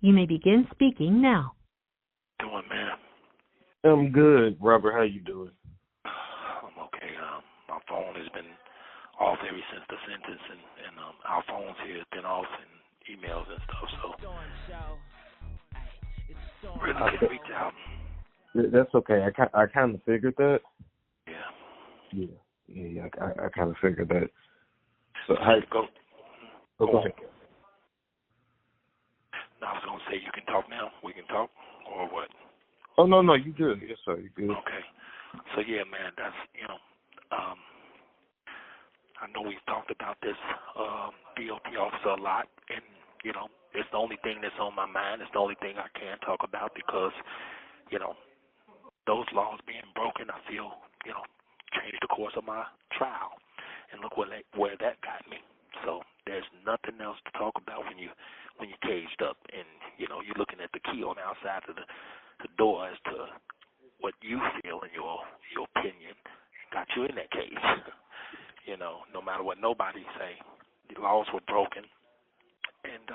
You may begin speaking now. Doing, man? I'm good, Robert. How you doing? I'm okay. My phone has been off ever since the sentence, and our phones here have been off and emails and stuff, so really can't reach out. That's okay. I kind of figured that. Yeah. I kind of figured that. So go ahead. No, I was going to say, you can talk now. We can talk, or what? Oh, no, you good. Yes, sir, you good. Okay. So, yeah, man, that's, I know we've talked about this BOP officer a lot, and, it's the only thing that's on my mind. It's the only thing I can talk about because, those laws being broken, I feel, changed the course of my trial. And look where that got me. So there's nothing else to talk about when you're caged up and, you're looking at the key on the outside of the door as to what you feel in your opinion got you in that cage. No matter what nobody say, the laws were broken, and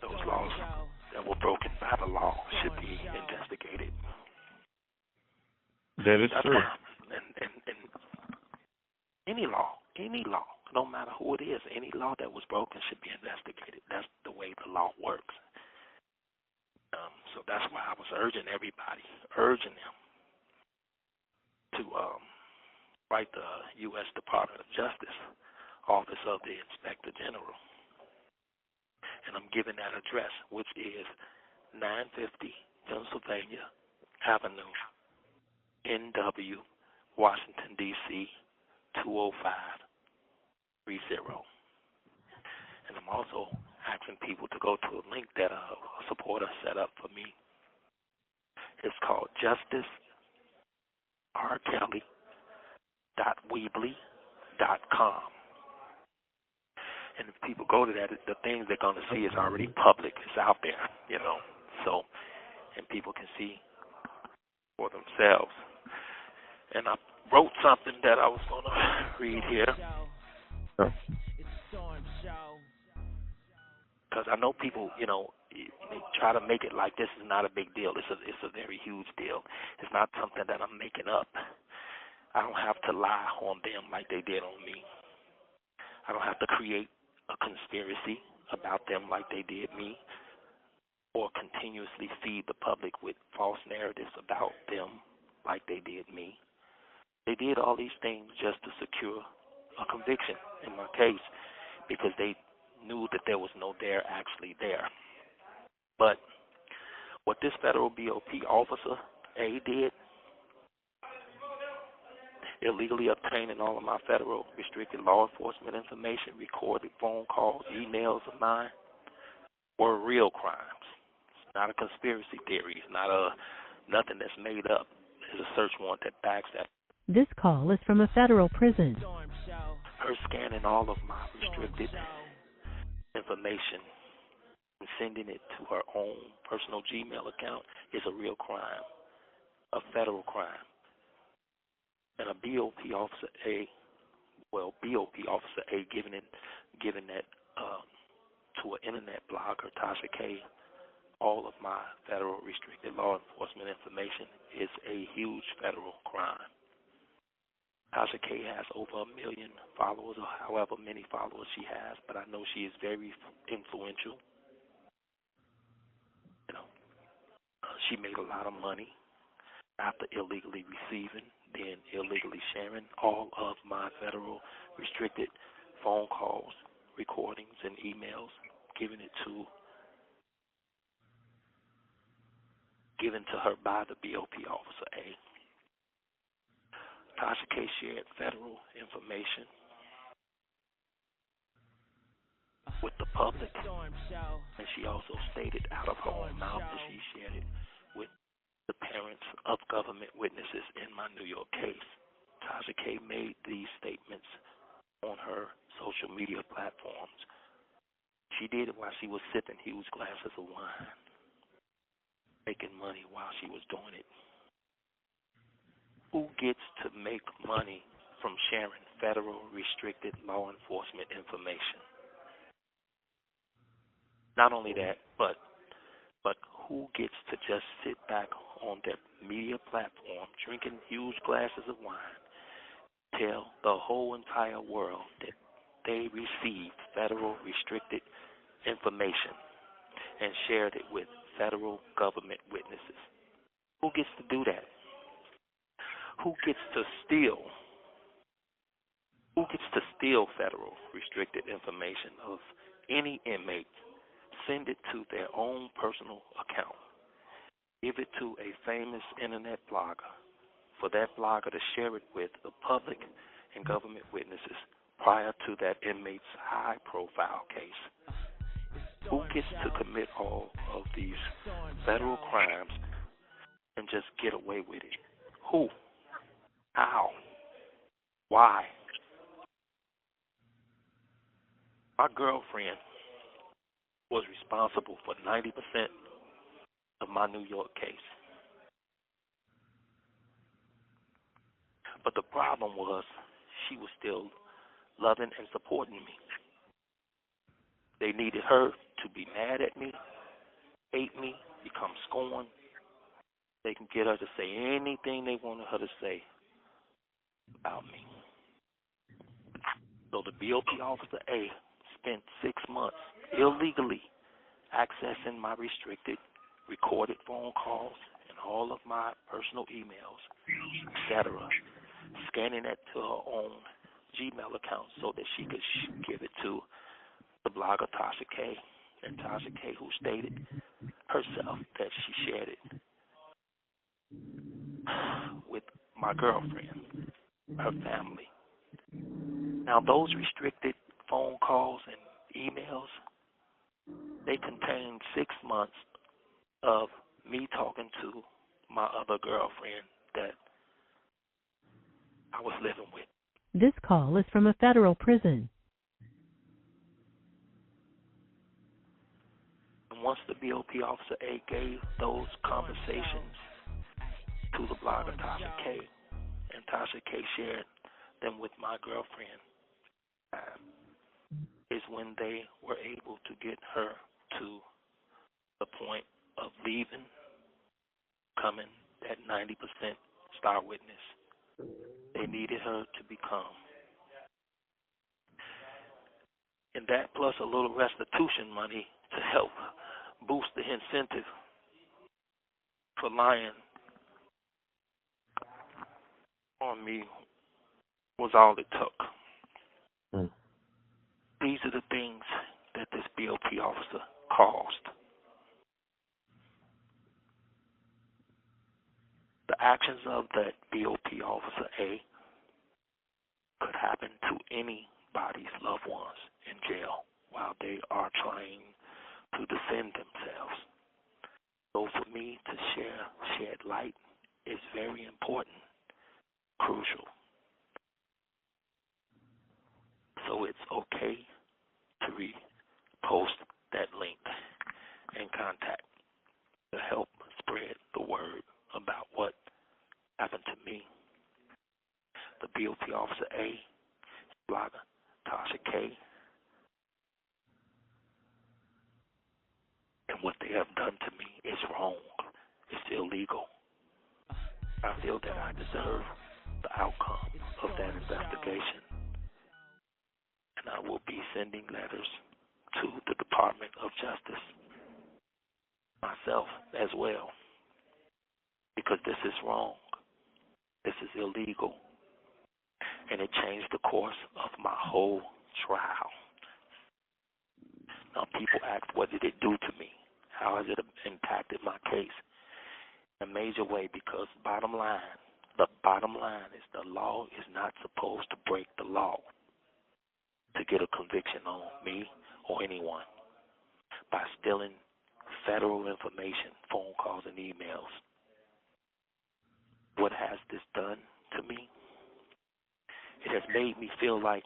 those laws that were broken by the law should be investigated. That is true. And any law, no matter who it is, any law that was broken should be investigated. That's the way the law works. So that's why I was urging them to write the U.S. Department of Justice, Office of the Inspector General. And I'm giving that address, which is 950 Pennsylvania Avenue, NW, Washington, D.C., 20530. And I'm also asking people to go to a link that a supporter set up for me. It's called justicerkelly.weebly.com. And if people go to that, the things they're going to see is already public. It's out there, So, and people can see for themselves. And I wrote something that I was going to read here. Because I know people, they try to make it like this is not a big deal. It's a very huge deal. It's not something that I'm making up. I don't have to lie on them like they did on me. I don't have to create a conspiracy about them like they did me, or continuously feed the public with false narratives about them like they did me. They did all these things just to secure a conviction in my case because they knew that there was no there actually there. But what this federal BOP officer, A, did, illegally obtaining all of my federal restricted law enforcement information, recorded phone calls, emails of mine, were real crimes. It's not a conspiracy theory. It's not nothing that's made up. There's a search warrant that backs that. This call is from a federal prison. Her scanning all of my restricted information and sending it to her own personal Gmail account is a real crime, a federal crime. And a BOP officer A giving that to an internet blogger, Tasha K, all of my federal restricted law enforcement information is a huge federal crime. Tasha K has over 1 million followers, or however many followers she has, but I know she is very influential. She made a lot of money after illegally receiving, then illegally sharing all of my federal restricted phone calls, recordings, and emails, given to her by the BOP officer A. Tasha K shared federal information with the public, and she also stated out of her own mouth that she shared it with the parents of government witnesses in my New York case. Tasha K made these statements on her social media platforms. She did it while she was sipping huge glasses of wine, making money while she was doing it. Who gets to make money from sharing federal restricted law enforcement information? Not only that, but But who gets to just sit back on their media platform, drinking huge glasses of wine, tell the whole entire world that they received federal restricted information and shared it with federal government witnesses? Who gets to do that? Who gets to steal? Who gets to steal federal restricted information of any inmate, send it to their own personal account, give it to a famous internet blogger, for that blogger to share it with the public and government witnesses prior to that inmate's high-profile case? Who gets to commit all of these federal crimes and just get away with it? Who? How? Why? My girlfriend was responsible for 90% of my New York case. But the problem was she was still loving and supporting me. They needed her to be mad at me, hate me, become scorned. They can get her to say anything they wanted her to say about me. So the BOP Officer A spent 6 months illegally accessing my restricted recorded phone calls and all of my personal emails, etc., scanning it to her own Gmail account so that she could give it to the blogger Tasha K. And Tasha K, who stated herself that she shared it with my girlfriend, her family. Now, those restricted phone calls and emails, they contain 6 months of me talking to my other girlfriend that I was living with. This call is from a federal prison. And once the BOP Officer A gave those conversations to the blogger Tasha K, and Tasha K shared them with my girlfriend, is when they were able to get her to the point of leaving, becoming that 90% star witness they needed her to become. And that plus a little restitution money to help boost the incentive for lying on me was all it took. These are the things that this BOP officer caused. The actions of that BOP Officer A could happen to anybody's loved ones in jail while they are trying to defend themselves. So for me to shed light is very important, crucial. So it's okay to repost that link and contact to help spread the word about what happened to me. The BOP Officer A, blogger Tasha K, and what they have done to me is wrong. It's illegal. I feel that I deserve the outcome of that investigation, and I will be sending letters to the Department of Justice myself as well, because this is wrong. This is illegal, and it changed the course of my whole trial. Now, people ask, what did it do to me? How has it impacted my case? In a major way, because the bottom line is the law is not supposed to break the law to get a conviction on me or anyone by stealing federal information, phone calls, and emails. What has this done to me? It has made me feel like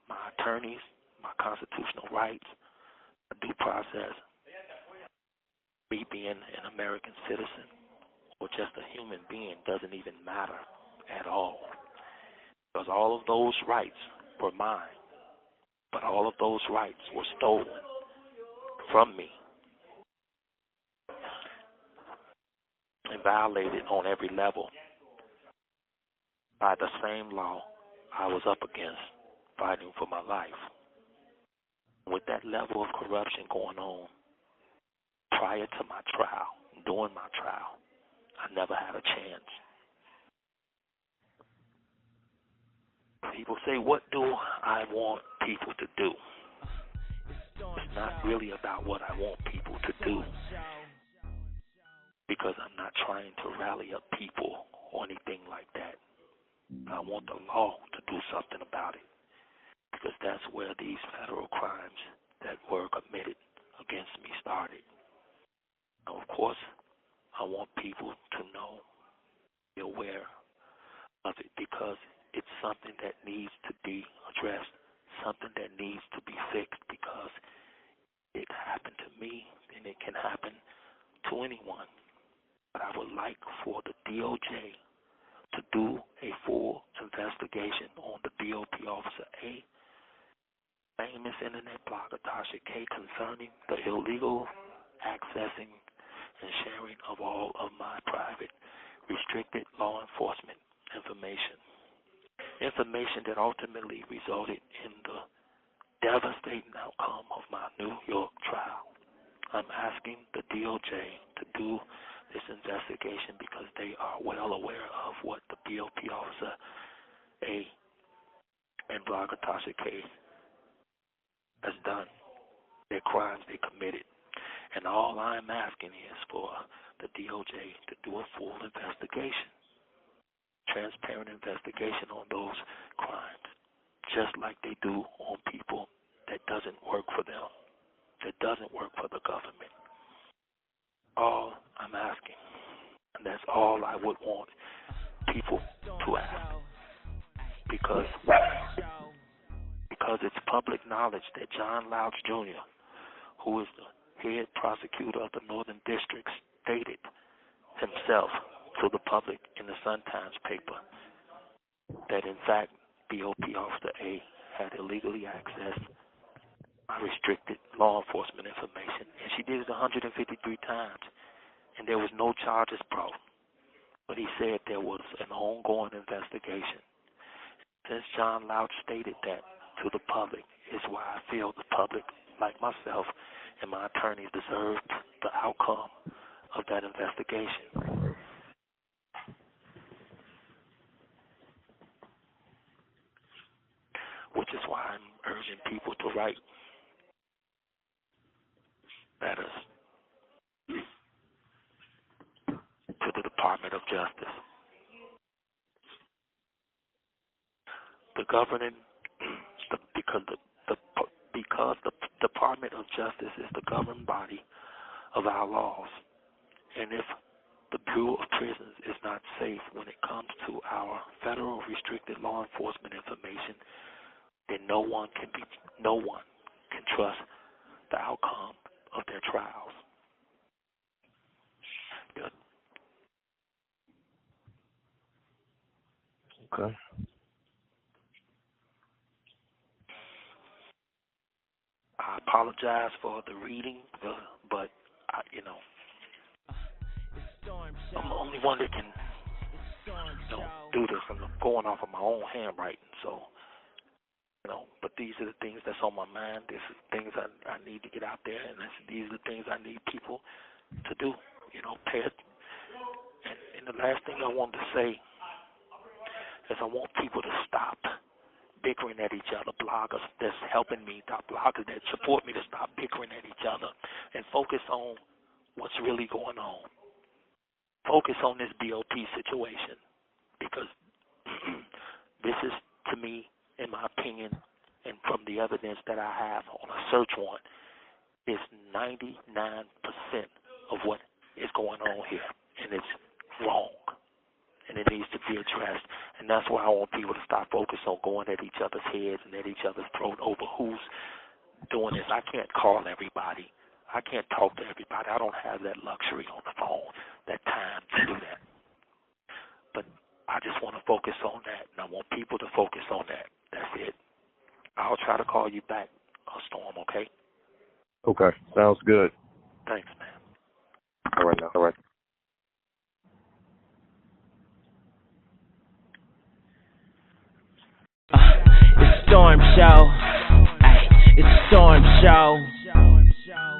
my attorneys, my constitutional rights, my due process, me being an American citizen or just a human being doesn't even matter at all. Because all of those rights were mine, but all of those rights were stolen from me and violated on every level by the same law I was up against fighting for my life. With that level of corruption going on prior to my trial, during my trial, I never had a chance. People say, what do I want people to do? It's not really about what I want people to do, because I'm not trying to rally up people or anything like that. I want the law to do something about it, because that's where these federal crimes that were committed against me started. Now, of course, I want people to know, be aware of it, because it's something that needs to be addressed, something that needs to be fixed, because it happened to me and it can happen to anyone. But I would like for the DOJ to do a full investigation on the BOP Officer A, famous internet blogger Tasha K, concerning the illegal accessing and sharing of all of my private, restricted law enforcement information that ultimately resulted in the devastating outcome of my New York trial. I'm asking the DOJ to do this investigation because they are well aware of what the BOP Officer A and blogger Tasha K has done, their crimes they committed. And all I'm asking is for the DOJ to do a full investigation, transparent investigation on those crimes, just like they do on people that doesn't work for them, that doesn't work for the government. All I'm asking, and that's all I would want people to ask, because it's public knowledge that John Louch Jr., who is the head prosecutor of the Northern District, stated himself to the public in the Sun-Times paper that, in fact, BOP Officer A had illegally accessed my restricted law enforcement information, and she did it 153 times, and there was no charges brought. But he said there was an ongoing investigation. Since John Louch stated that to the public, is why I feel the public, like myself and my attorneys, deserved the outcome of that investigation. Which is why I'm urging people to write letters to the Department of Justice. The governing, because the Department of Justice is the governing body of our laws, and if the Bureau of Prisons is not safe when it comes to our federal restricted law enforcement information, then no one can trust the outcome of their trials. Good. Okay. I apologize for the reading, but I'm the only one that can do this. I'm going off of my own handwriting, so but these are the things that's on my mind. These are the things I need to get out there, and these are the things I need people to do. Pay it. And the last thing I want to say is I want people to stop bickering at each other. Bloggers that's helping me, bloggers that support me, to stop bickering at each other and focus on what's really going on. Focus on this BOP situation, because this is, to me, in my opinion, and from the evidence that I have on a search warrant, is 99% of what is going on here, and it's wrong, and it needs to be addressed. And that's why I want people to stop focusing on going at each other's heads and at each other's throat over who's doing this. I can't call everybody. I can't talk to everybody. I don't have that luxury on the phone, that time to do that. But I just want to focus on that, and I want people to focus on that. That's it. I'll try to call you back, Storm, okay? Okay. Sounds good. Thanks, man. All right now. All right. storm show. Ay, it's a storm show.